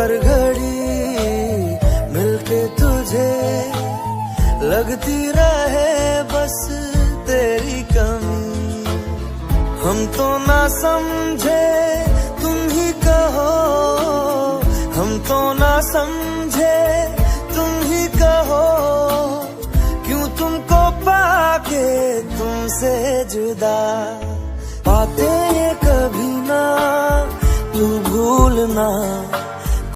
हर घड़ी मिलके तुझे लगती रहे बस तेरी कमी। हम तो ना समझे तुम ही कहो, हम तो ना समझे तुम ही कहो, क्यों तुमको पाके तुमसे जुदा। बातें कभी ना तू भूलना,